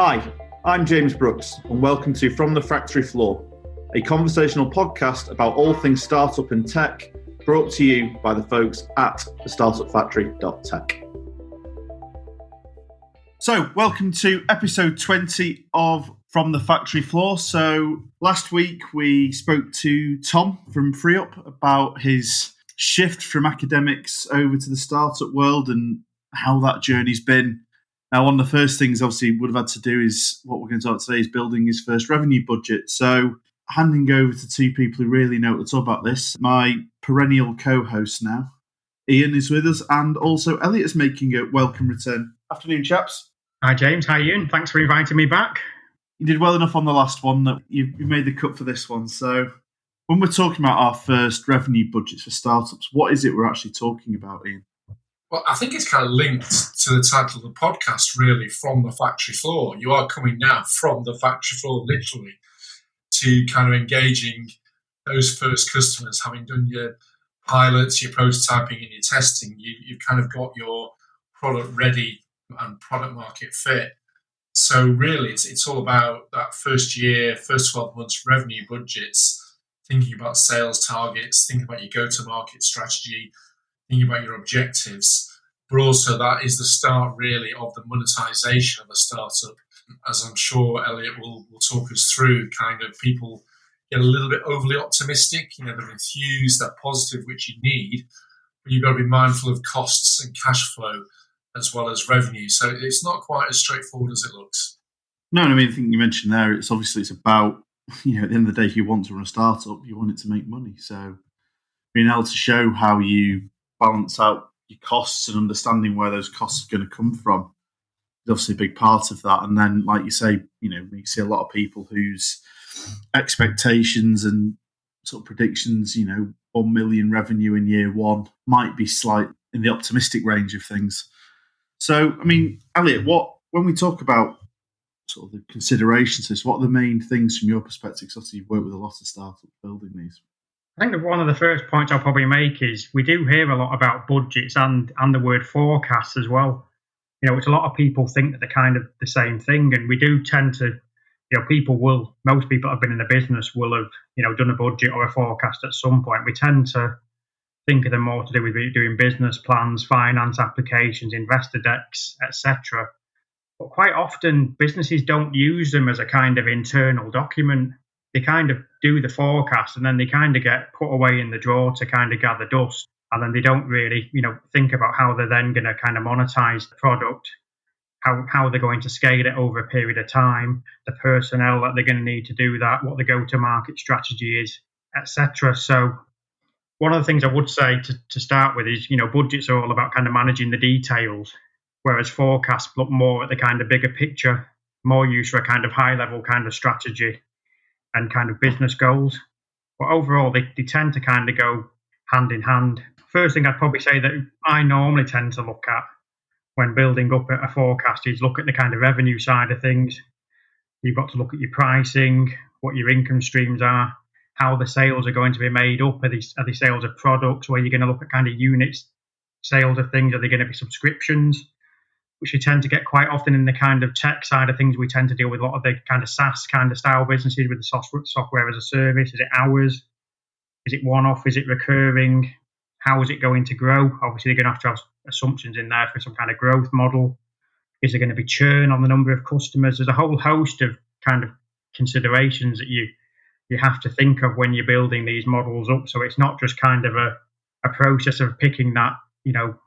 Hi, I'm James Brookes, and welcome to From the Factory Floor, a conversational podcast about all things startup and tech, brought to you by the folks at tsf.tech. So, welcome to episode 20 of From the Factory Floor. So, last week we spoke to Tom from FreeUp about his shift from academics over to the startup world and how that journey's been. Now, one of the first things obviously would have had to do is what we're going to talk about today is building his first revenue budget. So, handing over to two people who really know what to talk about this. My perennial co-host now, Ian, is with us, and also Elliot is making a welcome return. Afternoon, chaps. Hi, James. How are you? And thanks for inviting me back. You did well enough on the last one that you made the cut for this one. So, when we're talking about our first revenue budgets for startups, what is it we're actually talking about, Ian? Well, I think it's kind of linked to the title of the podcast, really, From the Factory Floor. You are coming now from the factory floor, literally, to kind of engaging those first customers, having done your pilots, your prototyping and your testing. You've kind of got your product ready and product market fit. So really, it's all about that first year, first 12 months revenue budgets, thinking about sales targets, thinking about your go-to-market strategy, thinking about your objectives, but also that is the start really of the monetization of a startup. As I'm sure Elliot will talk us through, kind of people get a little bit overly optimistic, they're enthused, they're positive, which you need, but you've got to be mindful of costs and cash flow as well as revenue. So it's not quite as straightforward as it looks. No, I mean, I think you mentioned there, it's about, at the end of the day, if you want to run a startup, you want it to make money. So being able to show how you balance out your costs and understanding where those costs are going to come from is obviously a big part of that. And then, like you say, you see a lot of people whose expectations and sort of predictions, 1 million revenue in year one might be slight in the optimistic range of things. So, I mean, Elliot, when we talk about sort of the considerations, what are the main things from your perspective? Because obviously you've worked with a lot of startups building these. I think that one of the first points I'll probably make is we do hear a lot about budgets and the word forecast as well. Which a lot of people think that they're kind of the same thing. And we do tend to, most people that have been in the business will have, done a budget or a forecast at some point. We tend to think of them more to do with doing business plans, finance applications, investor decks, etc. But quite often businesses don't use them as a kind of internal document. They kind of do the forecast and then they kind of get put away in the drawer to kind of gather dust. And then they don't really, think about how they're then going to kind of monetize the product, how they're going to scale it over a period of time, the personnel that they're going to need to do that, what the go-to-market strategy is, etc. So one of the things I would say to start with is, budgets are all about kind of managing the details, whereas forecasts look more at the kind of bigger picture, more used for a kind of high-level kind of strategy and kind of business goals. But overall, they tend to kind of go hand in hand. First thing I'd probably say that I normally tend to look at when building up a forecast is look at the kind of revenue side of things. You've got to look at your pricing, what your income streams are, how the sales are going to be made up. Are they sales of products, or are you going to look at kind of units, sales of things? Are they going to be subscriptions? Which we tend to get quite often in the kind of tech side of things. We tend to deal with a lot of the kind of SaaS kind of style businesses with the software as a service. Is it hours? Is it one-off? Is it recurring? How is it going to grow? Obviously, they're going to have assumptions in there for some kind of growth model. Is there going to be churn on the number of customers? There's a whole host of kind of considerations that you have to think of when you're building these models up. So it's not just kind of a process of picking that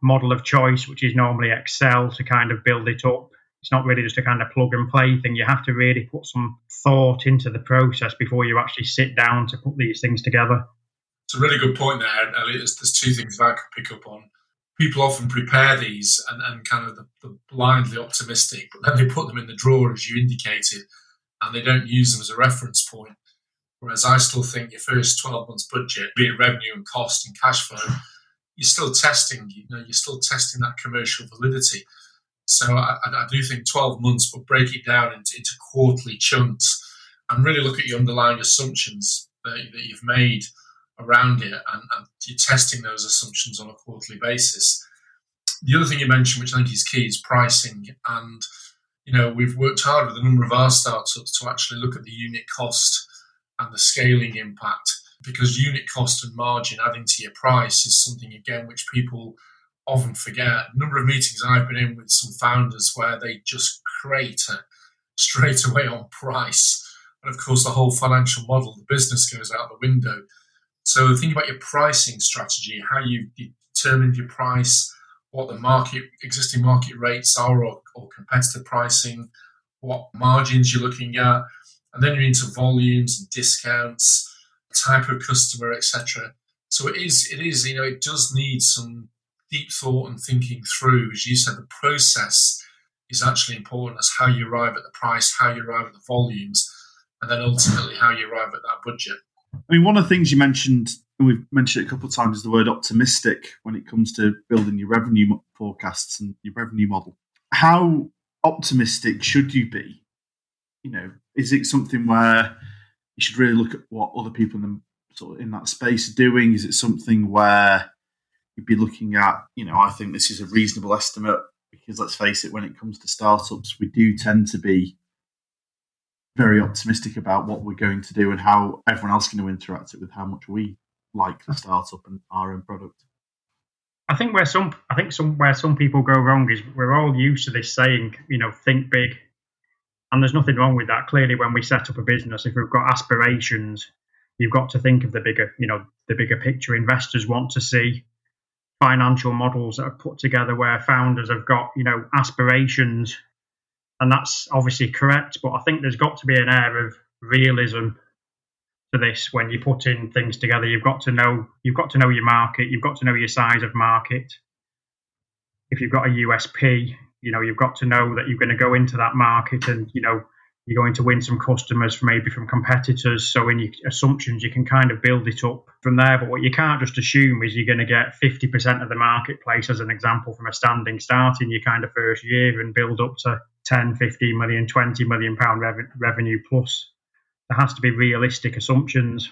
model of choice, which is normally Excel, to kind of build it up. It's not really just a kind of plug and play thing. You have to really put some thought into the process before you actually sit down to put these things together. It's a really good point there, Elliot. There's two things that I could pick up on. People often prepare these and kind of the blindly optimistic, but then they put them in the drawer, as you indicated, and they don't use them as a reference point. Whereas I still think your first 12 months budget, be it revenue and cost and cash flow, you're still testing, that commercial validity. So I do think 12 months, but break it down into quarterly chunks and really look at your underlying assumptions that you've made around it, and you're testing those assumptions on a quarterly basis. The other thing you mentioned, which I think is key, is pricing. And we've worked hard with a number of our startups to actually look at the unit cost and the scaling impact, because unit cost and margin adding to your price is something, again, which people often forget. A number of meetings I've been in with some founders where they just crater straight away on price. And of course, the whole financial model, the business goes out the window. So think about your pricing strategy, how you've determined your price, what the existing market rates are or competitor pricing, what margins you're looking at, and then you're into volumes and discounts, type of customer, etc. So it does need some deep thought and thinking through. As you said, the process is actually important as how you arrive at the price, how you arrive at the volumes, and then ultimately how you arrive at that budget. I mean, one of the things you mentioned, and we've mentioned it a couple of times, is the word optimistic when it comes to building your revenue forecasts and your revenue model. How optimistic should you be? Is it something where you should really look at what other people in that space are doing? Is it something where you'd be looking at, I think this is a reasonable estimate, because let's face it, when it comes to startups, we do tend to be very optimistic about what we're going to do and how everyone else is going to interact it with how much we like the startup and our own product. I think where some people go wrong is we're all used to this saying, think big. And there's nothing wrong with that. Clearly, when we set up a business, if we've got aspirations, you've got to think of the bigger picture. Investors want to see financial models that are put together where founders have got, aspirations. And that's obviously correct. But I think there's got to be an air of realism to this when you're putting things together. You've got to know your market. You've got to know your size of market. If you've got a USP, you've got to know that you're going to go into that market and, you're going to win some customers from competitors. So in your assumptions, you can kind of build it up from there. But what you can't just assume is you're going to get 50% of the marketplace, as an example, from a standing start in your kind of first year and build up to 10, 15 million, 20 million pound revenue plus. There has to be realistic assumptions.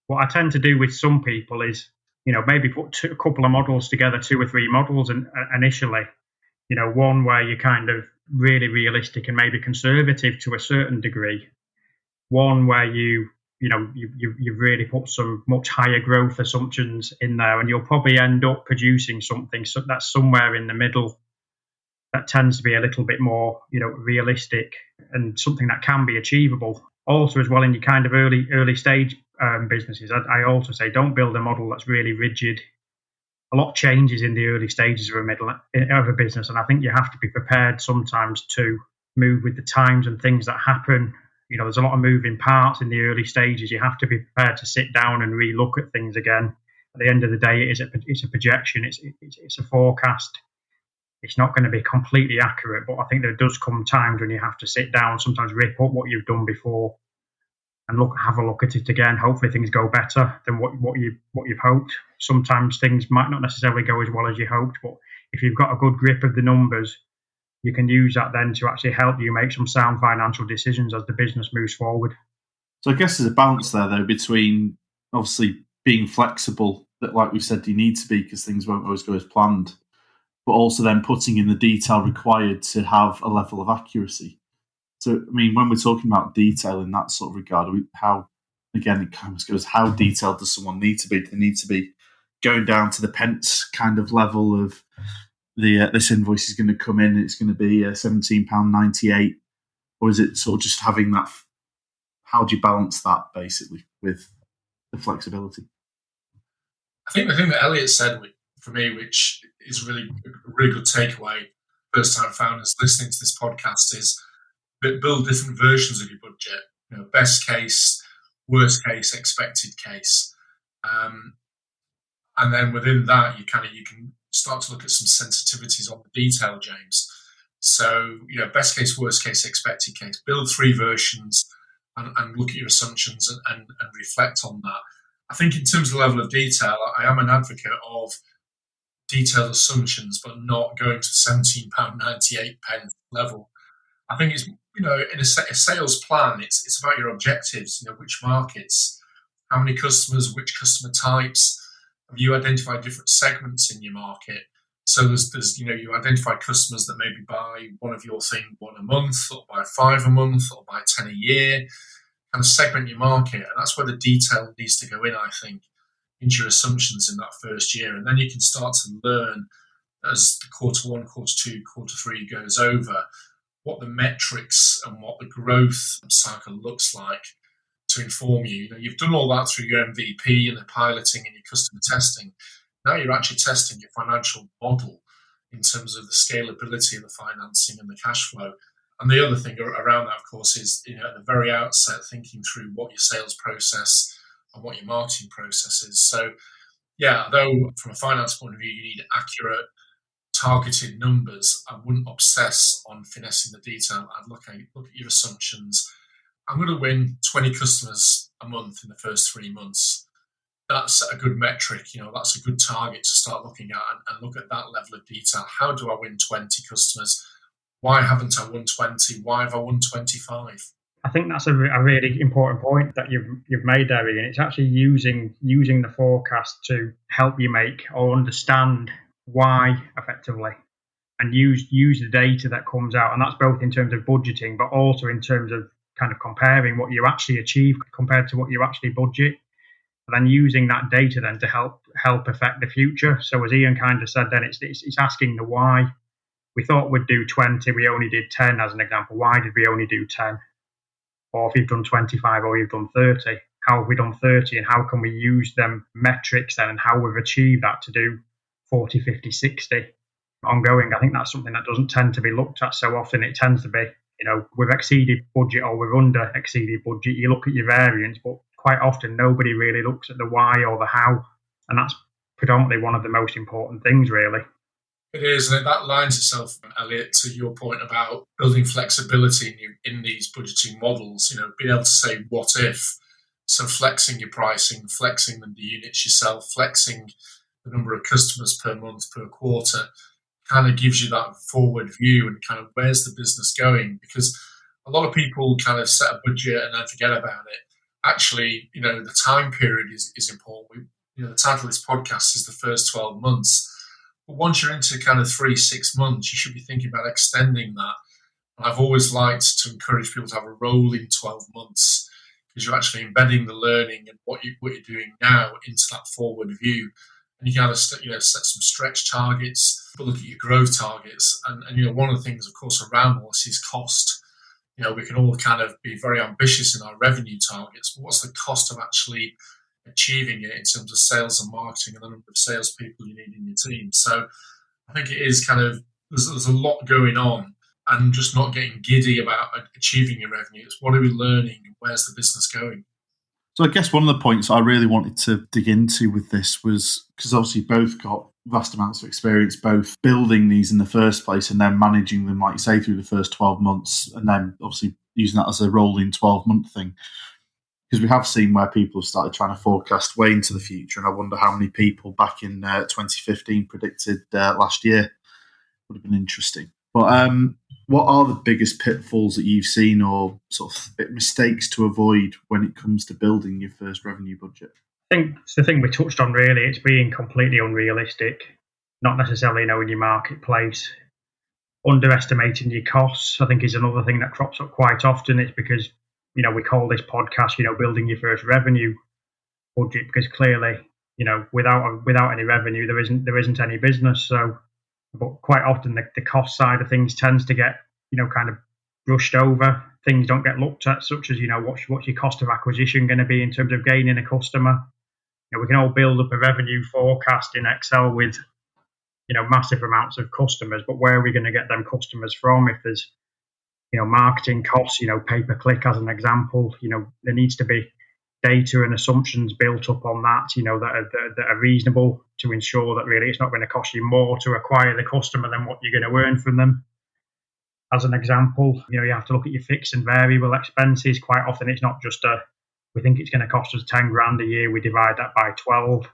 What I tend to do with some people is, maybe put a couple of models together, 2 or 3 models initially. One where you're kind of really realistic and maybe conservative to a certain degree. One where you've really put some much higher growth assumptions in there, and you'll probably end up producing something that's somewhere in the middle that tends to be a little bit more, realistic and something that can be achievable. Also, as well, in your kind of early stage businesses, I also say don't build a model that's really rigid. A lot changes in the early stages of a business, and I think you have to be prepared sometimes to move with the times and things that happen. There's a lot of moving parts in the early stages. You have to be prepared to sit down and re-look at things again. At the end of the day, it's a projection. It's a forecast. It's not going to be completely accurate, but I think there does come times when you have to sit down, sometimes rip up what you've done before, and have a look at it again. Hopefully things go better than what you've hoped. Sometimes things might not necessarily go as well as you hoped, but if you've got a good grip of the numbers, you can use that then to actually help you make some sound financial decisions as the business moves forward. So I guess there's a balance there, though, between obviously being flexible, that like we said, you need to be because things won't always go as planned, but also then putting in the detail required to have a level of accuracy. So, I mean, when we're talking about detail in that sort of regard, again, it kind of goes, how detailed does someone need to be? Do they need to be going down to the pence kind of level of this invoice is going to come in, it's going to be £17.98, or is it sort of just having that? How do you balance that basically with the flexibility? I think the thing that Elliot said for me, which is a really good takeaway, first-time founders listening to this podcast, is build different versions of your budget. Best case, worst case, expected case, and then within that, you can start to look at some sensitivities on the detail, James. So, best case, worst case, expected case. Build 3 versions and look at your assumptions and reflect on that. I think in terms of the level of detail, I am an advocate of detailed assumptions, but not going to £17.98 level. I think it's, in a sales plan, it's about your objectives, which markets, how many customers, which customer types. Have you identified different segments in your market? So there's you identify customers that maybe buy one of your thing 1 a month, or buy 5 a month, or buy 10 a year. Kind of segment your market, and that's where the detail needs to go in, I think, into your assumptions in that first year. And then you can start to learn as the quarter 1, quarter 2, quarter 3 goes over, what the metrics and what the growth cycle looks like to inform you. You've done all that through your MVP and the piloting and your customer testing. Now you're actually testing your financial model in terms of the scalability of the financing and the cash flow. And the other thing around that, of course, is at the very outset thinking through what your sales process and what your marketing process is. So, yeah, though from a finance point of view, you need accurate, targeted numbers, I wouldn't obsess on finessing the detail. I'd look at your assumptions. I'm going to win 20 customers a month in the first 3 months. That's a good metric. That's a good target to start looking at and look at that level of detail. How do I win 20 customers? Why haven't I won 20? Why have I won 25? I think that's a really important point that you've made there, Ian. It's actually using the forecast to help you make or understand why effectively, and use the data that comes out. And that's both in terms of budgeting, but also in terms of kind of comparing what you actually achieve compared to what you actually budget. And then using that data then to help affect the future. So as Ian kind of said, then it's asking the why. We thought we'd do 20, we only did 10 as an example. Why did we only do 10? Or if you've done 25 or you've done 30, how have we done 30? And how can we use them metrics then and how we've achieved that to do 40, 50, 60 ongoing? I think that's something that doesn't tend to be looked at so often. It tends to be, we've exceeded budget or we've under exceeded budget. You look at your variance, but quite often nobody really looks at the why or the how. And that's predominantly one of the most important things, really. It is, and that lines itself, Elliot, to your point about building flexibility in these budgeting models, being able to say what if. So flexing your pricing, flexing the units yourself, flexing the number of customers per month, per quarter, kind of gives you that forward view and kind of where's the business going. Because a lot of people kind of set a budget and then forget about it. Actually, the time period is important. The title of this podcast is the first 12 months. But once you're into kind of 3-6 months, you should be thinking about extending that. And I've always liked to encourage people to have a rolling 12 months because you're actually embedding the learning and what you're doing now into that forward view. And you can either set some stretch targets, but look at your growth targets. And one of the things, of course, around all this is cost. We can all kind of be very ambitious in our revenue targets, but what's the cost of actually achieving it in terms of sales and marketing and the number of salespeople you need in your team? So I think it is kind of, there's a lot going on and just not getting giddy about achieving your revenue. It's what are we learning and where's the business going? So I guess one of the points I really wanted to dig into with this was, because obviously both got vast amounts of experience, both building these in the first place and then managing them, like you say, through the first 12 months, and then obviously using that as a rolling 12-month thing. Because we have seen where people have started trying to forecast way into the future, and I wonder how many people back in 2015 predicted last year. Would have been interesting. But what are the biggest pitfalls that you've seen or sort of mistakes to avoid when it comes to building your first revenue budget? I think it's the thing we touched on, really. It's being completely unrealistic, not necessarily knowing your marketplace. Underestimating your costs, I think, is another thing that crops up quite often. It's because, we call this podcast, building your first revenue budget, because clearly, without any revenue, there isn't any business. So, but quite often the cost side of things tends to get, kind of brushed over. Things don't get looked at, such as, what's your cost of acquisition going to be in terms of gaining a customer. We can all build up a revenue forecast in Excel with, massive amounts of customers, but where are we going to get them customers from? If there's, marketing costs, pay-per-click as an example, there needs to be data and assumptions built up on that, that are reasonable to ensure that really it's not going to cost you more to acquire the customer than what you're going to earn from them. As an example, you have to look at your fixed and variable expenses. Quite often it's not just we think it's going to cost us 10 grand a year, we divide that by 12.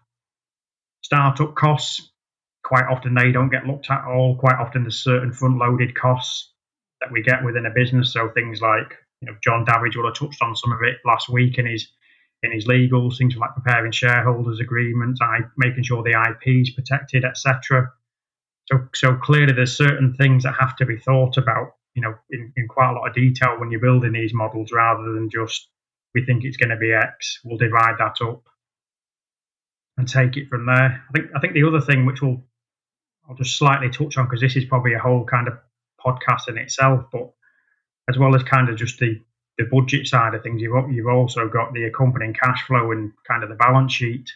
Startup costs, quite often they don't get looked at all. Quite often there's certain front-loaded costs that we get within a business. So things like, John Davidge will have touched on some of it last week in his legals, things like preparing shareholders agreements, making sure the IP is protected, etc. So clearly there's certain things that have to be thought about, in quite a lot of detail when you're building these models, rather than just, we think it's going to be X, we'll divide that up and take it from there. I think the other thing, which I'll just slightly touch on, because this is probably a whole kind of podcast in itself, but as well as kind of just the budget side of things, you've also got the accompanying cash flow and kind of the balance sheet,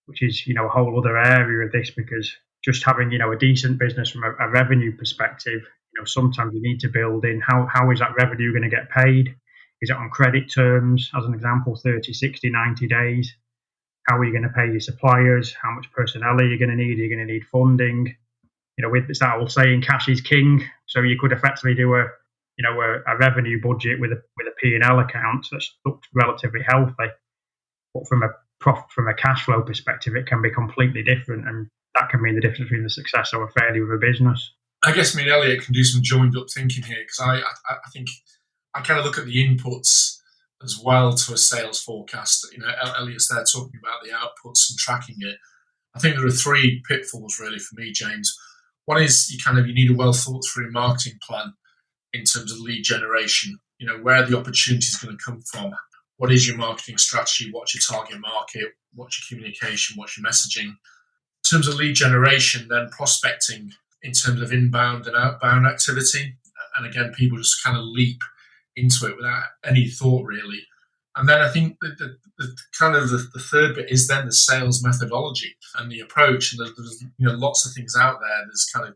which is, a whole other area of this, because just having, a decent business from a revenue perspective, sometimes you need to build in how is that revenue going to get paid? Is it on credit terms, as an example, 30, 60, 90 days? How are you going to pay your suppliers? How much personnel are you going to need? Are you going to need funding? With that old saying, cash is king. So you could effectively do a revenue budget with a P&L account that's looked relatively healthy, but from a cash flow perspective, it can be completely different, and that can mean the difference between the success or a failure of a business. I guess me and Elliot can do some joined up thinking here, because I think I kind of look at the inputs as well to a sales forecast. Elliot's there talking about the outputs and tracking it. I think there are three pitfalls really for me, James. One is you need a well thought through marketing plan in terms of lead generation. Where the opportunity is going to come from. What is your marketing strategy? What's your target market? What's your communication? What's your messaging? In terms of lead generation, then prospecting in terms of inbound and outbound activity. And again, people just kind of leap into it without any thought really. And then I think the third bit is then the sales methodology and the approach. And there's lots of things out there. There's kind of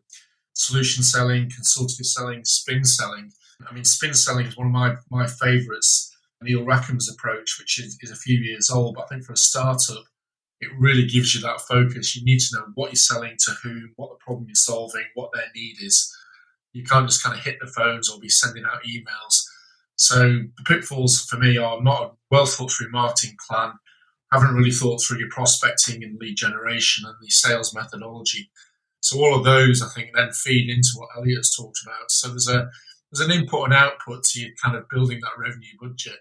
solution selling, consultative selling, spin selling. I mean, spin selling is one of my favourites. Neil Rackham's approach, which is a few years old, but I think for a startup, it really gives you that focus. You need to know what you're selling to whom, what the problem you're solving, what their need is. You can't just kind of hit the phones or be sending out emails. So the pitfalls for me are not a well thought through marketing plan, haven't really thought through your prospecting and lead generation and the sales methodology. So all of those, I think, then feed into what Elliot's talked about. So there's an input and output to you kind of building that revenue budget.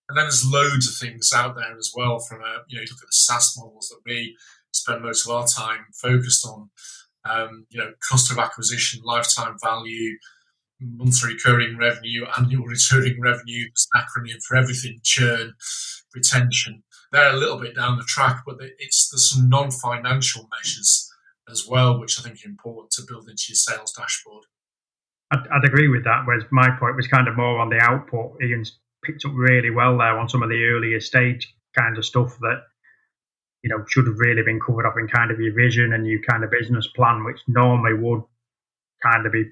And then there's loads of things out there as well from you look at the SaaS models that we spend most of our time focused on, cost of acquisition, lifetime value, monthly recurring revenue, annual recurring revenue, there's an acronym for everything, churn, retention. They're a little bit down the track, but there's some non-financial measures as well, which I think are important to build into your sales dashboard. I'd agree with that, whereas my point was kind of more on the output. Ian's picked up really well there on some of the earlier stage kind of stuff that, should have really been covered off in kind of your vision and your kind of business plan, which normally would kind of be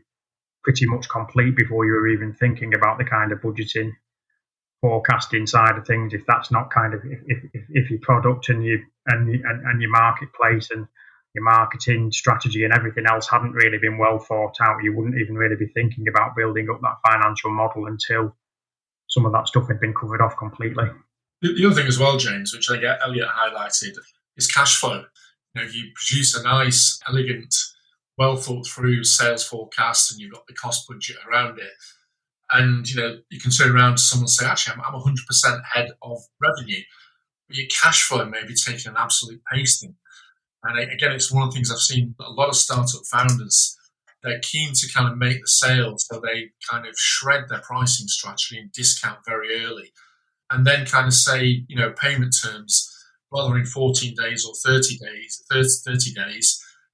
pretty much complete before you were even thinking about the kind of budgeting, forecasting side of things. If that's not kind of, if your product and your marketplace and your marketing strategy and everything else hadn't really been well thought out, you wouldn't even really be thinking about building up that financial model until some of that stuff had been covered off completely. The other thing as well, James, which I think Elliot highlighted, is cash flow. You produce a nice, elegant, well thought through sales forecast and you've got the cost budget around it. And, you can turn around to someone and say, actually, I'm 100% ahead of revenue. But your cash flow may be taking an absolute pasting. And again, it's one of the things I've seen a lot of startup founders, they're keen to kind of make the sale, so they kind of shred their pricing strategy and discount very early. And then kind of say, payment terms, rather than 14 days or 30 days,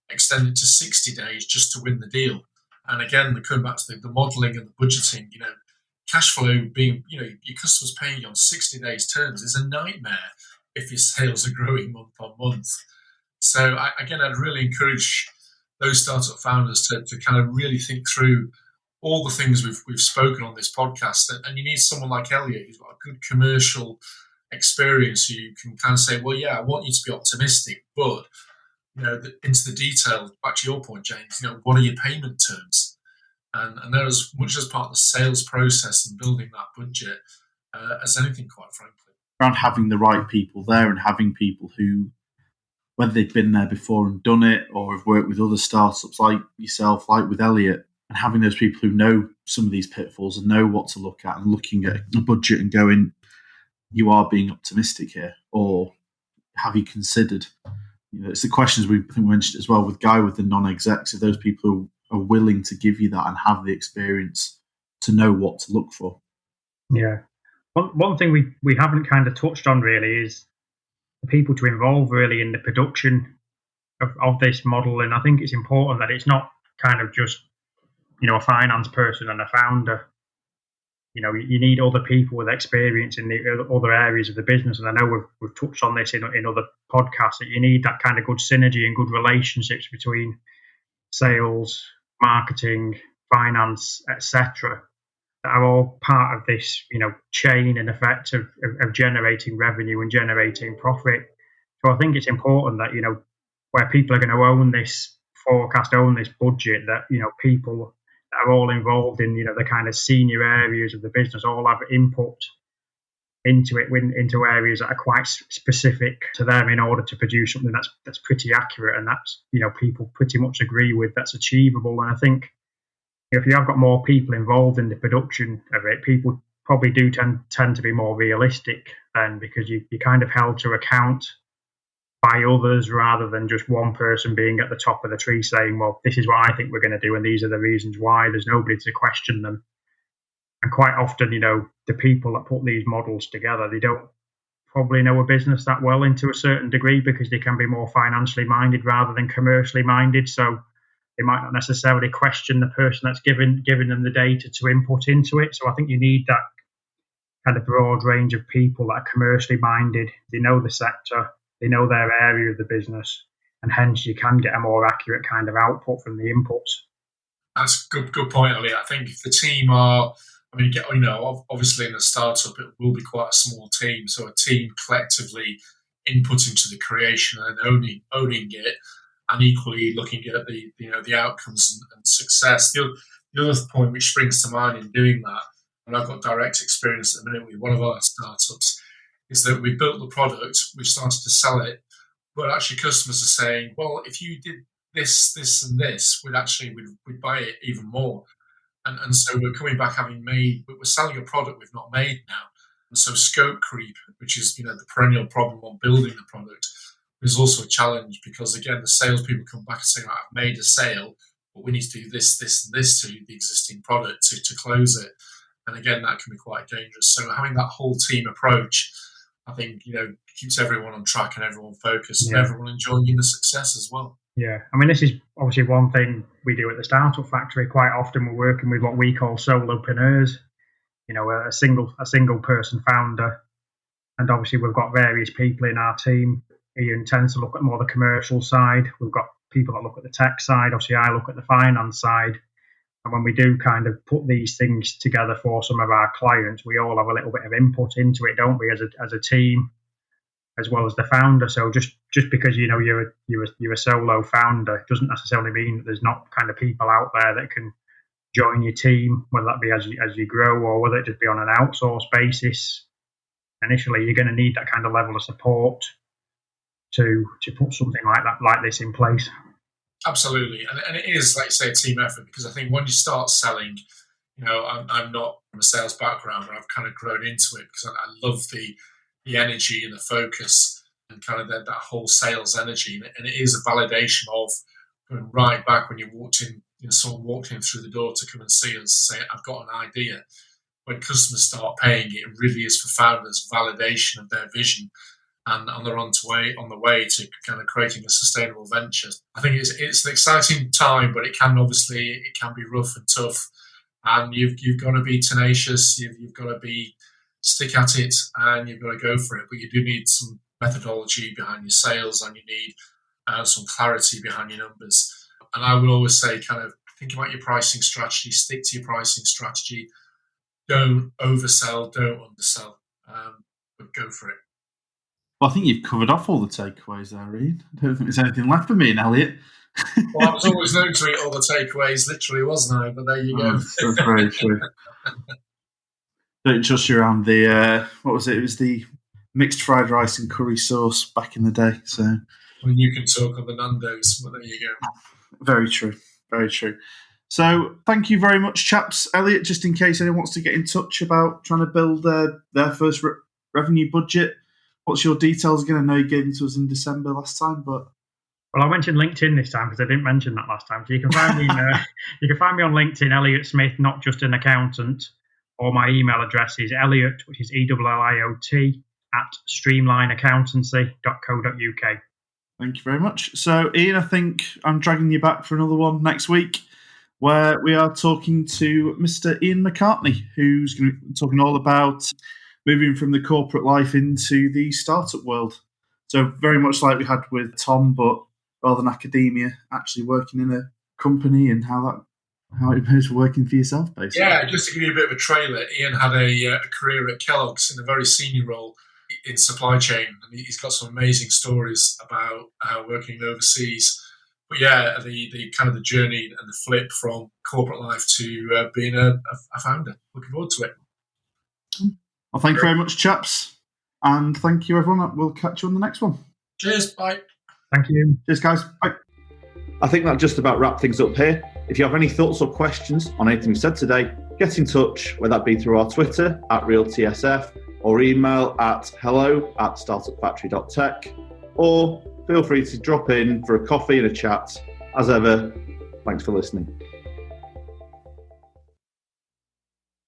extend it to 60 days just to win the deal. And again, coming back to the modelling and the budgeting, cash flow being, your customers paying you on 60 days terms is a nightmare if your sales are growing month on month. So I'd really encourage those startup founders to kind of really think through all the things we've spoken on this podcast. And you need someone like Elliot who's got a good commercial experience who can kind of say, well, yeah, I want you to be optimistic, but into the detail, back to your point, James, what are your payment terms? And they're as much as part of the sales process and building that budget as anything, quite frankly. Around having the right people there and having people who, whether they've been there before and done it or have worked with other startups like yourself, like with Elliot, and having those people who know some of these pitfalls and know what to look at and looking at a budget and going, you are being optimistic here, or have you considered it's the questions we mentioned as well with Guy with the non-execs. If those people who are willing to give you that and have the experience to know what to look for. Yeah. One thing we haven't kind of touched on really is the people to involve really in the production of this model. And I think it's important that it's not kind of just, a finance person and a founder. You need other people with experience in the other areas of the business. And I know we've touched on this in other podcasts, that you need that kind of good synergy and good relationships between sales, marketing, finance, etc., that are all part of this, chain and effect of generating revenue and generating profit. So I think it's important that, where people are going to own this forecast, own this budget, that, people that are all involved in, the kind of senior areas of the business all have input into it, into areas that are quite specific to them in order to produce something that's pretty accurate and that's, people pretty much agree with, that's achievable. And I think if you have got more people involved in the production of it, people probably do tend to be more realistic then, because you're kind of held to account by others rather than just one person being at the top of the tree saying, well, this is what I think we're going to do and these are the reasons why. There's nobody to question them. And quite often, the people that put these models together, they don't probably know a business that well into a certain degree, because they can be more financially minded rather than commercially minded. So they might not necessarily question the person that's giving them the data to input into it. So I think you need that kind of broad range of people that are commercially minded. They know the sector, they know their area of the business, and hence you can get a more accurate kind of output from the inputs. That's a good point, Elliot. I think if the team are, obviously in a startup it will be quite a small team, so a team collectively inputting to the creation and owning it, and equally looking at the outcomes and success. The other point which springs to mind in doing that, and I've got direct experience at the minute with one of our startups, is that we built the product, we started to sell it, but actually customers are saying, well, if you did this, and this, we'd buy it even more. And so we're coming back but we're selling a product we've not made now. And so scope creep, which is, the perennial problem on building the product, is also a challenge, because again, the salespeople come back and say, right, I've made a sale, but we need to do this, and this to the existing product to close it. And again, that can be quite dangerous. So having that whole team approach, I think, keeps everyone on track and everyone focused, and everyone enjoying the success as well. Yeah, I mean, this is obviously one thing we do at the Startup Factory. Quite often we're working with what we call solopreneurs, a single person founder. And obviously we've got various people in our team. Ian tends to look at more the commercial side. We've got people that look at the tech side. Obviously I look at the finance side. And when we do kind of put these things together for some of our clients, we all have a little bit of input into it, don't we, as a team, as well as the founder. So just because you're a solo founder doesn't necessarily mean that there's not kind of people out there that can join your team, whether that be as you grow or whether it just be on an outsourced basis. Initially, you're going to need that kind of level of support to put something like this in place. Absolutely, and it is, like you say, a team effort, because I think when you start selling, I'm not from a sales background, but I've kind of grown into it because I love the energy and the focus and kind of that whole sales energy, and it is a validation of going right back when you walked in, someone walked in through the door to come and see us, say, I've got an idea. When customers start paying it really is for founders validation of their vision, and they're on the way to kind of creating a sustainable venture. I think it's an exciting time, but it can be rough and tough, and you've got to be tenacious. You've got to stick at it, and you've got to go for it. But you do need some methodology behind your sales, and you need some clarity behind your numbers. And I will always say, kind of think about your pricing strategy. Stick to your pricing strategy. Don't oversell. Don't undersell. But go for it. Well, I think you've covered off all the takeaways there, Ian. I don't think there's anything left for me and Elliot. Well, I was always known to eat all the takeaways, literally, wasn't I? But there you go. That's very true. Don't trust you around the, what was it? It was the mixed fried rice and curry sauce back in the day. So, well, you can talk on the Nando's, but there you go. Very true. Very true. So thank you very much, chaps. Elliot, just in case anyone wants to get in touch about trying to build their first revenue budget, what's your details again? I know you gave them to us in December last time, but... Well, I mentioned LinkedIn this time because I didn't mention that last time. So you can find me. You can find me on LinkedIn, Elliot Smith, not just an accountant. Or my email address is Elliot, which is ELLIOT @streamlineaccountancy.co.uk. Thank you very much. So, Ian, I think I'm dragging you back for another one next week, where we are talking to Mr. Ian McCartney, who's going to be talking all about moving from the corporate life into the startup world. So very much like we had with Tom, but rather than academia, actually working in a company and how it was working for yourself, basically. Yeah, just to give you a bit of a trailer, Ian had a career at Kellogg's in a very senior role in supply chain, and he's got some amazing stories about working overseas. But yeah, the kind of the journey and the flip from corporate life to being a founder. Looking forward to it. Well, thank you very much, chaps. And thank you, everyone. We'll catch you on the next one. Cheers. Bye. Thank you. Cheers, guys. Bye. I think that just about wraps things up here. If you have any thoughts or questions on anything we said today, get in touch, whether that be through our Twitter @RealTSF or email at hello@startupfactory.tech, or feel free to drop in for a coffee and a chat. As ever, thanks for listening.